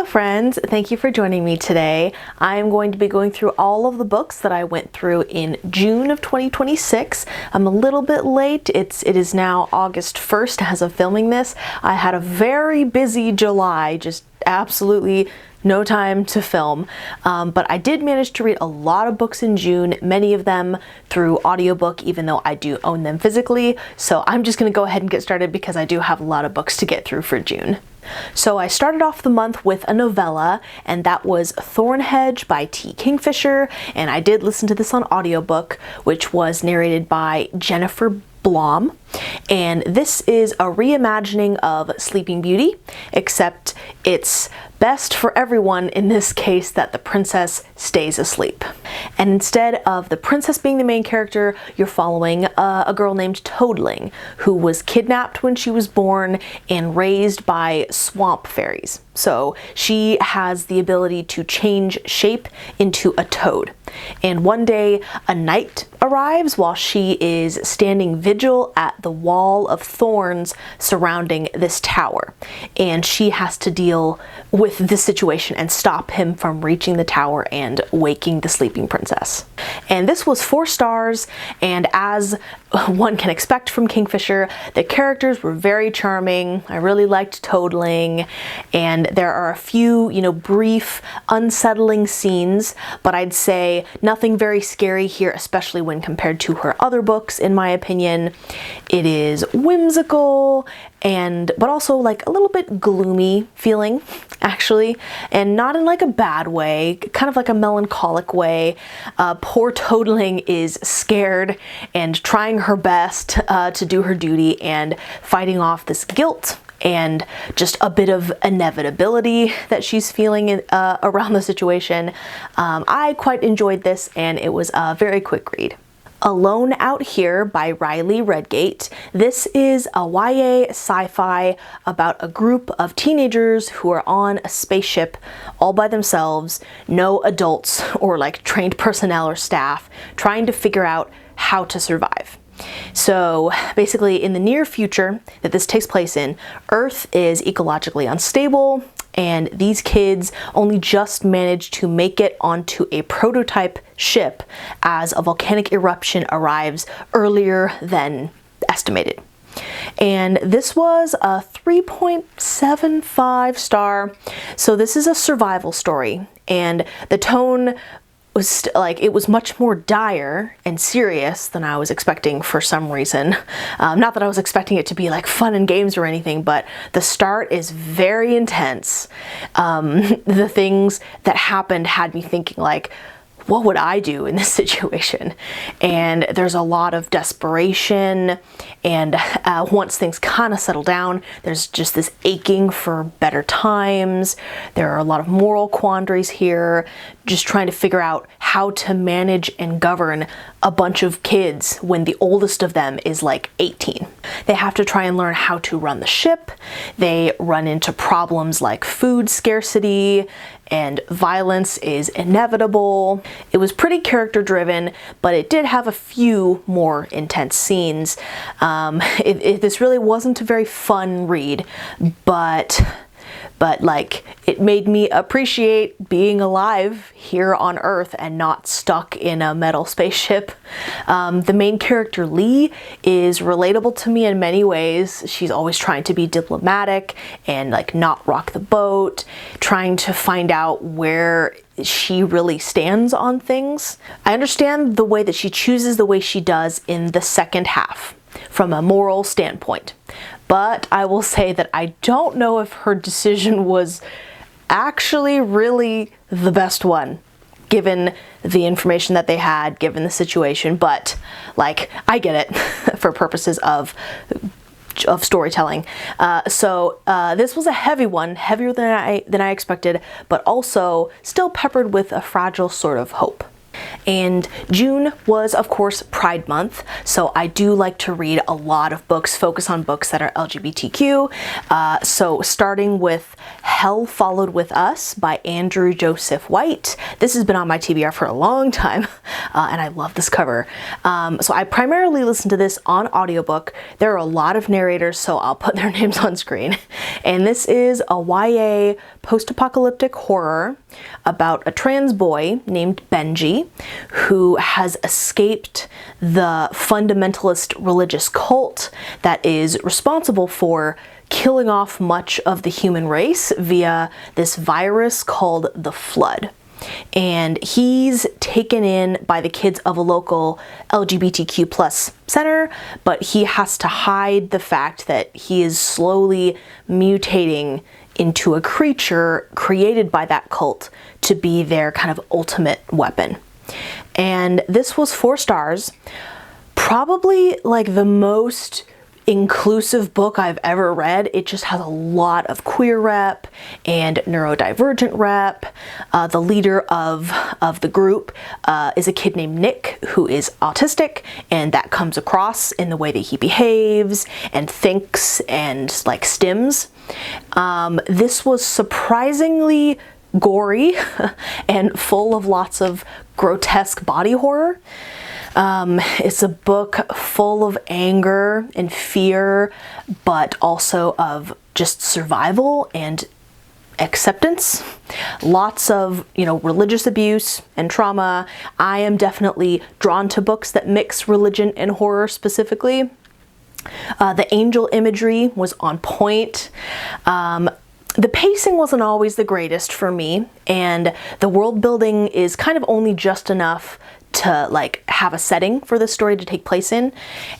friends, thank you for joining me today. I am going to be going through all of the books that I went through in June of 2026. I'm a little bit late. It is now August 1st as of filming this. I had a very busy July, just absolutely no time to film, but I did manage to read a lot of books in June, many of them through audiobook, even though I do own them physically. So I'm just going to go ahead and get started because I do have a lot of books to get through for June. So I started off the month with a novella, and that was Thornhedge by Kingfisher, and I did listen to this on audiobook, which was narrated by Jennifer Blom. And this is a reimagining of Sleeping Beauty, except it's best for everyone in this case that the princess stays asleep. And instead of the princess being the main character, you're following a girl named Toadling, who was kidnapped when she was born and raised by swamp fairies. So she has the ability to change shape into a toad. And one day a knight arrives while she is standing vigil at the wall of thorns surrounding this tower. And she has to deal with this situation and stop him from reaching the tower and waking the sleeping princess. And this was 4 stars, and as one can expect from Kingfisher, the characters were very charming. I really liked Toadling, and there are a few, brief, unsettling scenes, but I'd say nothing very scary here, especially when compared to her other books, in my opinion. It is whimsical, but also like a little bit gloomy feeling, actually, and not in like a bad way, kind of like a melancholic way. Poor Toadling is scared and trying her best to do her duty and fighting off this guilt and just a bit of inevitability that she's feeling around the situation. I quite enjoyed this, and it was a very quick read. Alone Out Here by Riley Redgate. This is a YA sci-fi about a group of teenagers who are on a spaceship all by themselves, no adults or like trained personnel or staff, trying to figure out how to survive. So basically, in the near future that this takes place in, Earth is ecologically unstable, and these kids only just managed to make it onto a prototype ship as a volcanic eruption arrives earlier than estimated. And this was a 3.75 star, so this is a survival story, and the tone was it was much more dire and serious than I was expecting for some reason. Not that I was expecting it to be like fun and games or anything, but the start is very intense. The things that happened had me thinking like, what would I do in this situation? And there's a lot of desperation, and once things kind of settle down, there's just this aching for better times. There are a lot of moral quandaries here, just trying to figure out how to manage and govern a bunch of kids when the oldest of them is like 18. They have to try and learn how to run the ship. They run into problems like food scarcity, and violence is inevitable. It was pretty character driven, but it did have a few more intense scenes. This really wasn't a very fun read, but like it made me appreciate being alive here on Earth and not stuck in a metal spaceship. The main character Lee is relatable to me in many ways. She's always trying to be diplomatic and like not rock the boat, trying to find out where she really stands on things. I understand the way that she chooses the way she does in the second half from a moral standpoint. But I will say that I don't know if her decision was actually really the best one, given the information that they had, given the situation. But like, I get it for purposes of storytelling. So this was a heavy one, heavier than I expected, but also still peppered with a fragile sort of hope. And June was, of course, Pride Month, so I do like to read a lot of books, focus on books that are LGBTQ. So starting with Hell Followed With Us by Andrew Joseph White. This has been on my TBR for a long time, and I love this cover. So I primarily listen to this on audiobook. There are a lot of narrators, so I'll put their names on screen. And this is a YA post-apocalyptic horror about a trans boy named Benji who has escaped the fundamentalist religious cult that is responsible for killing off much of the human race via this virus called the Flood. And he's taken in by the kids of a local LGBTQ plus center, but he has to hide the fact that he is slowly mutating into a creature created by that cult to be their kind of ultimate weapon. And this was 4 stars, probably like the most inclusive book I've ever read. It just has a lot of queer rep and neurodivergent rep. The leader of the group is a kid named Nick who is autistic, and that comes across in the way that he behaves and thinks and like stims. This was surprisingly gory and full of lots of grotesque body horror. It's a book full of anger and fear, but also of just survival and acceptance. Lots of, religious abuse and trauma. I am definitely drawn to books that mix religion and horror specifically. The angel imagery was on point. The pacing wasn't always the greatest for me, and the world building is kind of only just enough to like have a setting for the story to take place in.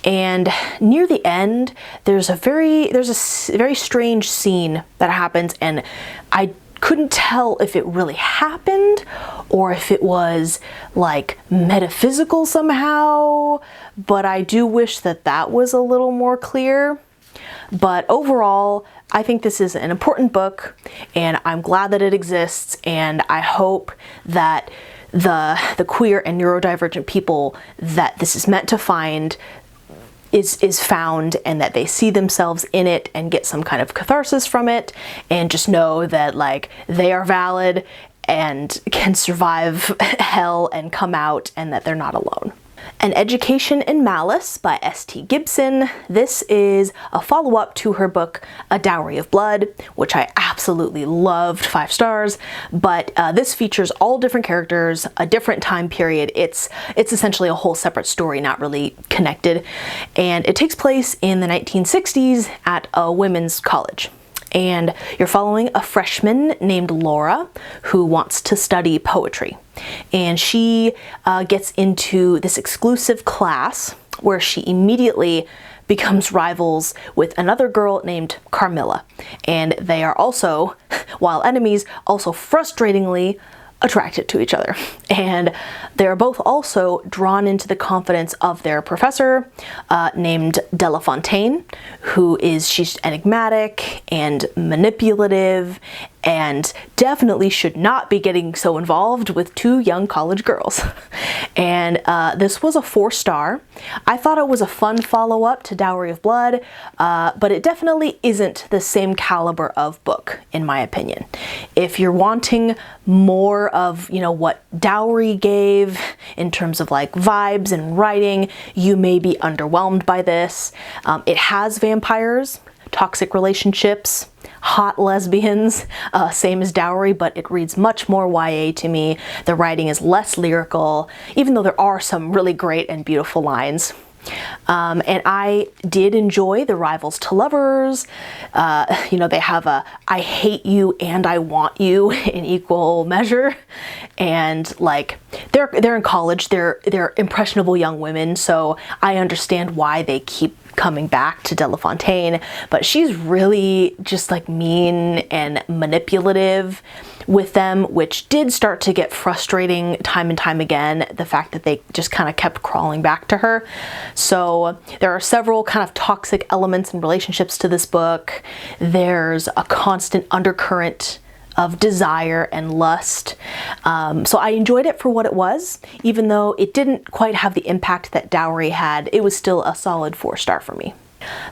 And near the end, there's a very strange scene that happens, and I couldn't tell if it really happened or if it was like metaphysical somehow, but I do wish that was a little more clear. But overall, I think this is an important book, and I'm glad that it exists, and I hope that the queer and neurodivergent people that this is meant to find is found, and that they see themselves in it and get some kind of catharsis from it, and just know that like they are valid and can survive hell and come out, and that they're not alone. An Education in Malice by S.T. Gibson. This is a follow-up to her book, A Dowry of Blood, which I absolutely loved, 5 stars, but this features all different characters, a different time period. It's essentially a whole separate story, not really connected, and it takes place in the 1960s at a women's college. And you're following a freshman named Laura who wants to study poetry. And she gets into this exclusive class where she immediately becomes rivals with another girl named Carmilla. And they are also, while enemies, also frustratingly attracted to each other. And they're both also drawn into the confidence of their professor named Delafontaine, she's enigmatic and manipulative and definitely should not be getting so involved with 2 young college girls. And this was a 4 star. I thought it was a fun follow-up to Dowry of Blood, but it definitely isn't the same caliber of book, in my opinion. If you're wanting more of, what Dowry gave in terms of like vibes and writing, you may be underwhelmed by this. It has vampires, toxic relationships, hot lesbians, same as Dowry, but it reads much more YA to me. The writing is less lyrical, even though there are some really great and beautiful lines. And I did enjoy the rivals to lovers. They have a I hate you and I want you in equal measure. And like they're in college, they're impressionable young women, so I understand why they keep coming back to Delafontaine, but she's really just like mean and manipulative with them, which did start to get frustrating time and time again, the fact that they just kind of kept crawling back to her. So there are several kind of toxic elements and relationships to this book. There's a constant undercurrent of desire and lust. So I enjoyed it for what it was. Even though it didn't quite have the impact that Dowry had, it was still a solid 4-star for me.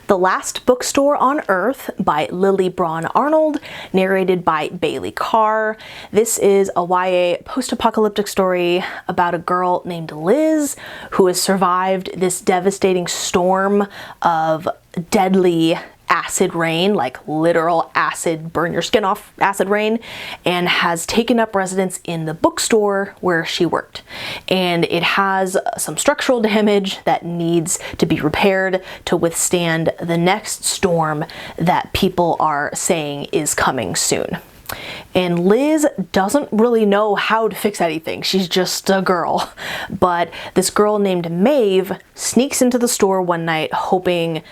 The Last Bookstore on Earth by Lily Braun-Arnold, narrated by Bailey Carr. This is a YA post-apocalyptic story about a girl named Liz who has survived this devastating storm of deadly acid rain, like literal acid, burn your skin off acid rain, and has taken up residence in the bookstore where she worked. And it has some structural damage that needs to be repaired to withstand the next storm that people are saying is coming soon. And Liz doesn't really know how to fix anything. She's just a girl. But this girl named Maeve sneaks into the store one night hoping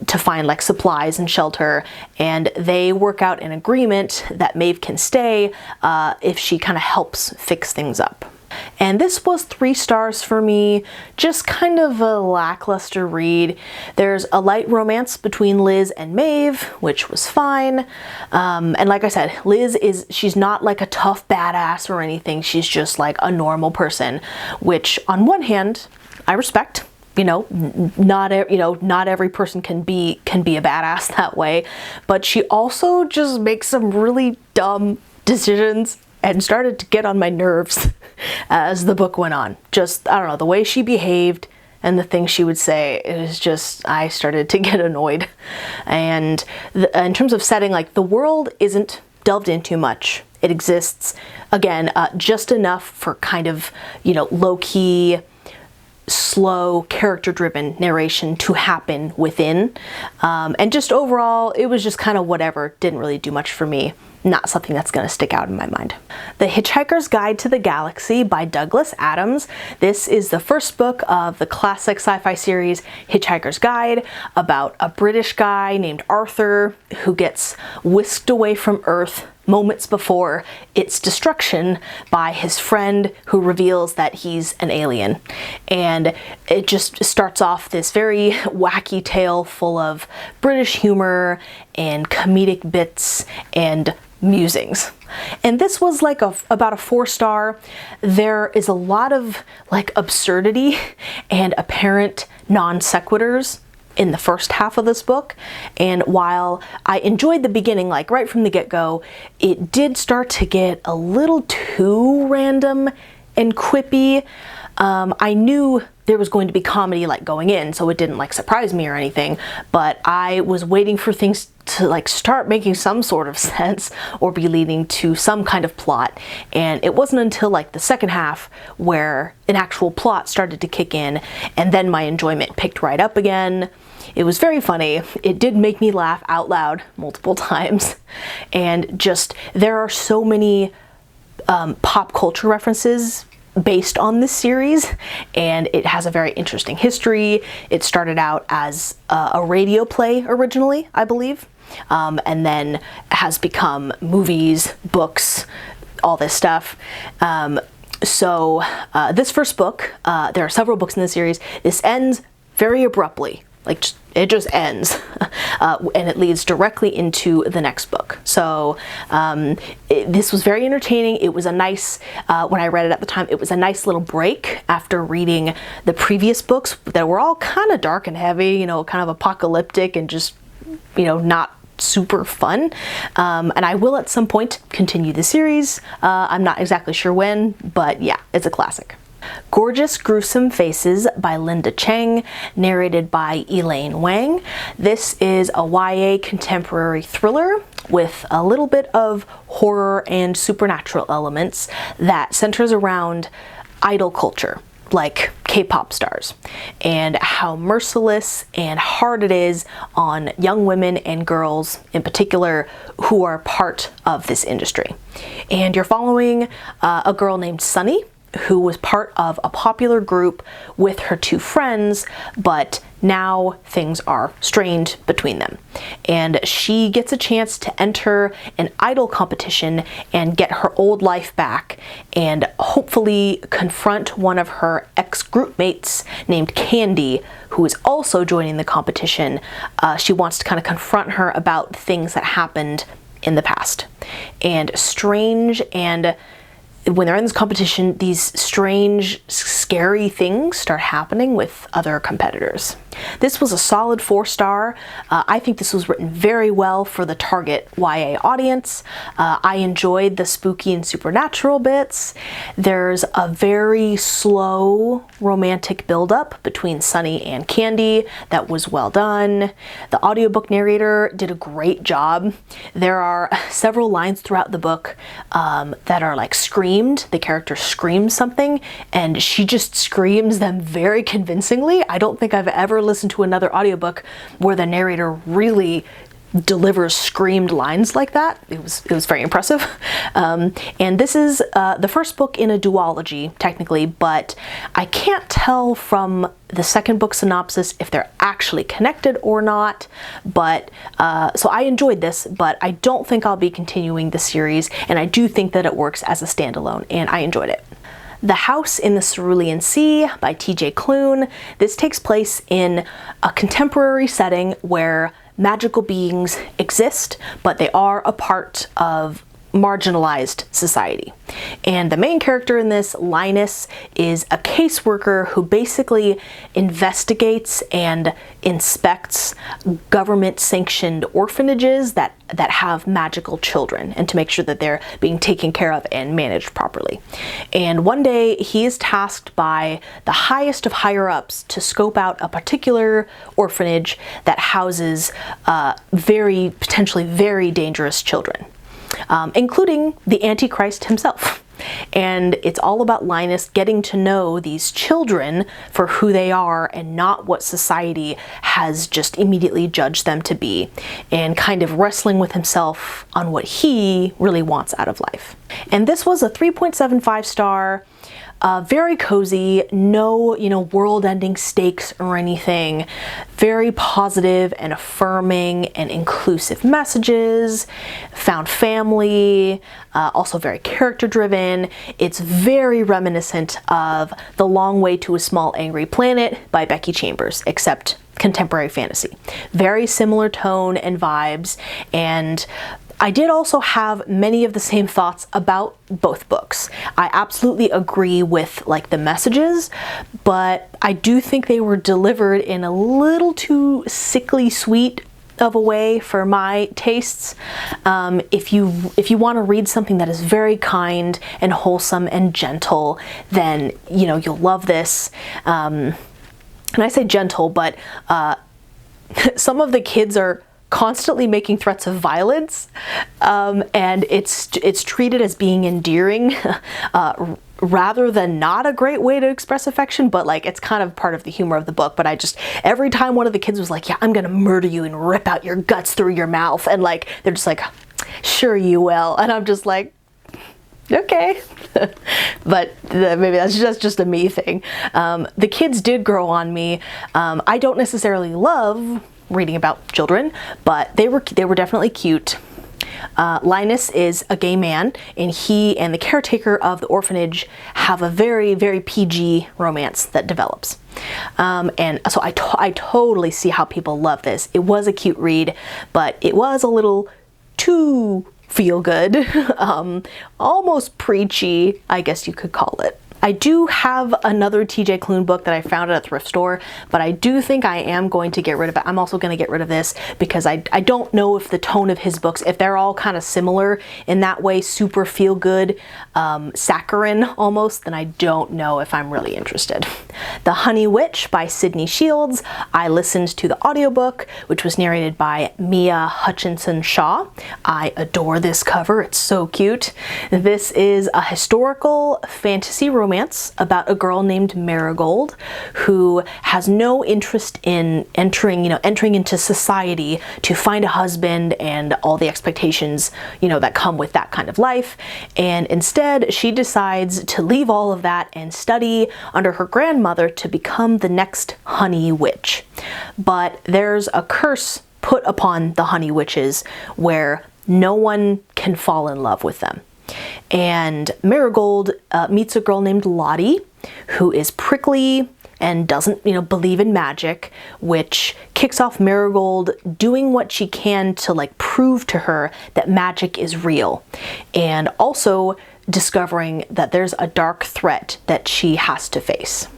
to find like supplies and shelter, and they work out an agreement that Maeve can stay if she kind of helps fix things up. And this was 3 stars for me, just kind of a lackluster read. There's a light romance between Liz and Maeve, which was fine. And like I said, Liz she's not like a tough badass or anything. She's just like a normal person, which on one hand, I respect. You know, not every person can be a badass that way, but she also just makes some really dumb decisions and started to get on my nerves as the book went on. Just, I don't know, the way she behaved and the things she would say, it was just, I started to get annoyed. And in terms of setting, like, the world isn't delved into much. It exists, again, just enough for kind of, you know, low-key, slow, character-driven narration to happen within. And just overall, it was just kind of whatever. Didn't really do much for me. Not something that's going to stick out in my mind. The Hitchhiker's Guide to the Galaxy by Douglas Adams. This is the first book of the classic sci-fi series Hitchhiker's Guide, about a British guy named Arthur who gets whisked away from Earth moments before its destruction by his friend who reveals that he's an alien. And it just starts off this very wacky tale full of British humor and comedic bits and musings. And this was like about a 4-star. There is a lot of like absurdity and apparent non sequiturs in the first half of this book, and while I enjoyed the beginning, like right from the get-go, it did start to get a little too random and quippy. I knew there was going to be comedy like going in, so it didn't like surprise me or anything, but I was waiting for things to like start making some sort of sense or be leading to some kind of plot. And it wasn't until like the second half where an actual plot started to kick in, and then my enjoyment picked right up again. It was very funny. It did make me laugh out loud multiple times. And just, there are so many pop culture references based on this series, and it has a very interesting history. It started out as a radio play originally, I believe, and then has become movies, books, all this stuff. So this first book, there are several books in the series. This ends very abruptly. Like, it just ends, and it leads directly into the next book. So this was very entertaining. It was a nice, when I read it at the time, it was a nice little break after reading the previous books that were all kind of dark and heavy, you know, kind of apocalyptic and just, you know, not super fun. And I will at some point continue the series. I'm not exactly sure when, but yeah, it's a classic. Gorgeous Gruesome Faces by Linda Cheng, narrated by Elaine Wang. This is a YA contemporary thriller with a little bit of horror and supernatural elements that centers around idol culture, like K-pop stars, and how merciless and hard it is on young women and girls in particular who are part of this industry. And you're following a girl named Sunny, who was part of a popular group with her 2 friends, but now things are strained between them. And she gets a chance to enter an idol competition and get her old life back, and hopefully confront one of her ex-group mates named Candy, who is also joining the competition. She wants to kind of confront her about things that happened in the past. And strange, and when they're in this competition, these strange, scary things start happening with other competitors. This was a solid 4-star. I think this was written very well for the target YA audience. I enjoyed the spooky and supernatural bits. There's a very slow romantic buildup between Sunny and Candy that was well done. The audiobook narrator did a great job. There are several lines throughout the book that are like screamed. The character screams something and she just screams them very convincingly. I don't think I've ever listened to another audiobook where the narrator really delivers screamed lines like that. It was very impressive. And this is the first book in a duology, technically, but I can't tell from the second book synopsis if they're actually connected or not. But so I enjoyed this, but I don't think I'll be continuing the series, and I do think that it works as a standalone, and I enjoyed it. The House in the Cerulean Sea by T.J. Klune. This takes place in a contemporary setting where magical beings exist, but they are a part of marginalized society. And the main character in this, Linus, is a caseworker who basically investigates and inspects government-sanctioned orphanages that have magical children, and to make sure that they're being taken care of and managed properly. And one day he is tasked by the highest of higher-ups to scope out a particular orphanage that houses potentially very dangerous children, including the Antichrist himself. And it's all about Linus getting to know these children for who they are and not what society has just immediately judged them to be, and kind of wrestling with himself on what he really wants out of life. And this was a 3.75 star. Very cozy, no, world-ending stakes or anything. Very positive and affirming and inclusive messages. Found family, also very character-driven. It's very reminiscent of The Long Way to a Small Angry Planet by Becky Chambers, except contemporary fantasy. Very similar tone and vibes, and I did also have many of the same thoughts about both books. I absolutely agree with the messages, but I do think they were delivered in a little too sickly sweet of a way for my tastes. If you want to read something that is very kind and wholesome and gentle, then you'll love this. And I say gentle, but some of the kids are constantly making threats of violence, and it's treated as being endearing rather than not a great way to express affection, but it's kind of part of the humor of the book. But every time one of the kids was like, yeah, I'm gonna murder you and rip out your guts through your mouth, and they're just like, sure you will, and I'm just like, okay. But maybe that's just a me thing. The kids did grow on me. I don't necessarily love reading about children, but they were definitely cute. Linus is a gay man, and he and the caretaker of the orphanage have a very, very PG romance that develops. And so I totally see how people love this. It was a cute read, but it was a little too feel good, almost preachy, I guess you could call it. I do have another TJ Klune book that I found at a thrift store, but I do think I am going to get rid of it. I'm also going to get rid of this because I don't know if the tone of his books, if they're all kind of similar in that way, super feel good, saccharine almost, then I don't know if I'm really interested. The Honey Witch by Sydney Shields. I listened to the audiobook, which was narrated by Mia Hutchinson Shaw. I adore this cover. It's so cute. This is a historical fantasy romance about a girl named Marigold who has no interest in entering into society to find a husband and all the expectations, that come with that kind of life. And instead, she decides to leave all of that and study under her grandmother to become the next Honey Witch. But there's a curse put upon the Honey Witches where no one can fall in love with them. And Marigold meets a girl named Lottie, who is prickly, and doesn't, believe in magic, which kicks off Marigold doing what she can to like prove to her that magic is real, and also discovering that there's a dark threat that she has to face.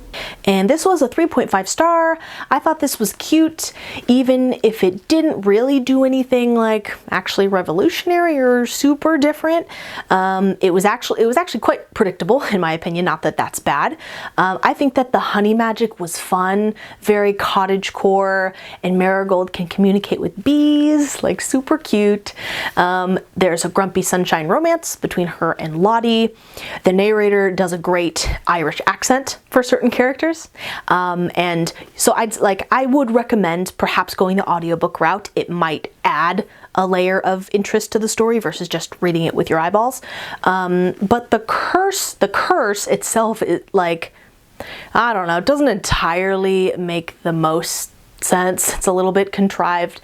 And this was a 3.5 star. I thought this was cute, even if it didn't really do anything like actually revolutionary or super different. It was actually quite predictable, in my opinion. Not that that's bad. I think that the honey magic was fun, very cottagecore, and Marigold can communicate with bees, like super cute. There's a grumpy sunshine romance between her and Lottie. The narrator does a great Irish accent for certain characters, and so I would recommend perhaps going the audiobook route. It might add a layer of interest to the story versus just reading it with your eyeballs. But the curse itself, I don't know, it doesn't entirely make the most sense. It's a little bit contrived.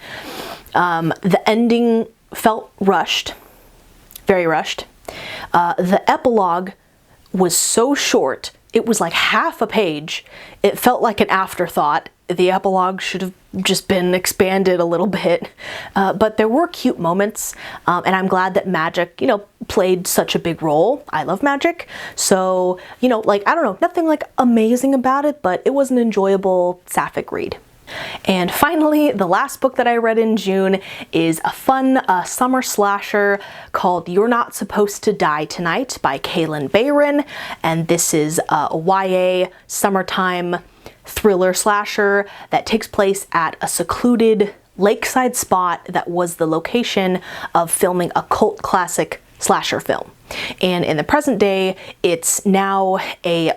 The ending felt rushed, very rushed. The epilogue was so short. It was like half a page. It felt like an afterthought. The epilogue should have just been expanded a little bit. But there were cute moments, and I'm glad that magic, played such a big role. I love magic. So, I don't know, nothing like amazing about it, but it was an enjoyable sapphic read. And finally, the last book that I read in June is a fun summer slasher called You're Not Supposed to Die Tonight by Kalynn Bayron. And this is a YA summertime thriller slasher that takes place at a secluded lakeside spot that was the location of filming a cult classic slasher film. And in the present day, it's now the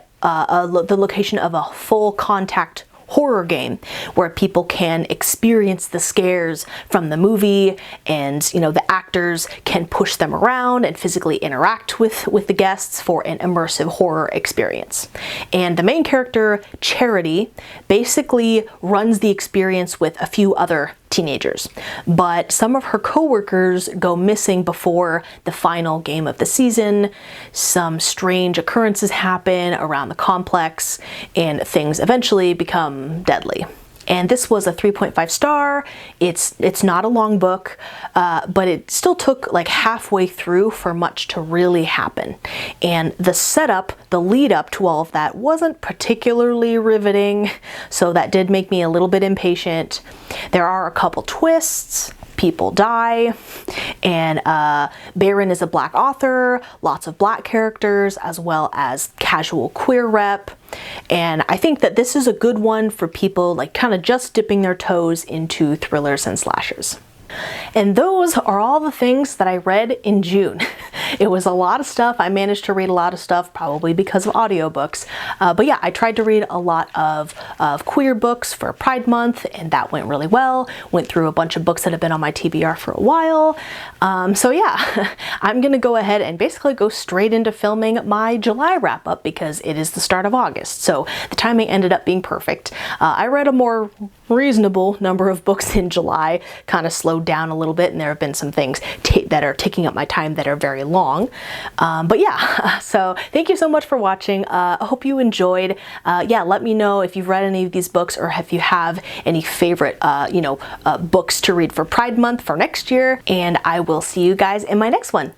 location of a full contact horror game where people can experience the scares from the movie, and the actors can push them around and physically interact with the guests for an immersive horror experience. And the main character, Charity, basically runs the experience with a few other teenagers, but some of her co-workers go missing before the final game of the season. Some strange occurrences happen around the complex, and things eventually become deadly. And this was a 3.5 star. It's not a long book, but it still took like halfway through for much to really happen. And the setup, the lead up to all of that wasn't particularly riveting, so that did make me a little bit impatient. There are a couple twists. People die, and Bayron is a black author, lots of black characters, as well as casual queer rep. And I think that this is a good one for people like kind of just dipping their toes into thrillers and slashers. And those are all the things that I read in June. It was a lot of stuff. I managed to read a lot of stuff, probably because of audiobooks. But yeah, I tried to read a lot of queer books for Pride Month, and that went really well. Went through a bunch of books that have been on my TBR for a while. So yeah, I'm gonna go ahead and basically go straight into filming my July wrap up because it is the start of August. So the timing ended up being perfect. I read a more reasonable number of books in July, kind of slowed down a little bit, and there have been some things that are taking up my time that are very long. But yeah, so thank you so much for watching. I hope you enjoyed. Yeah, let me know if you've read any of these books or if you have any favorite, books to read for Pride Month for next year, and I will see you guys in my next one.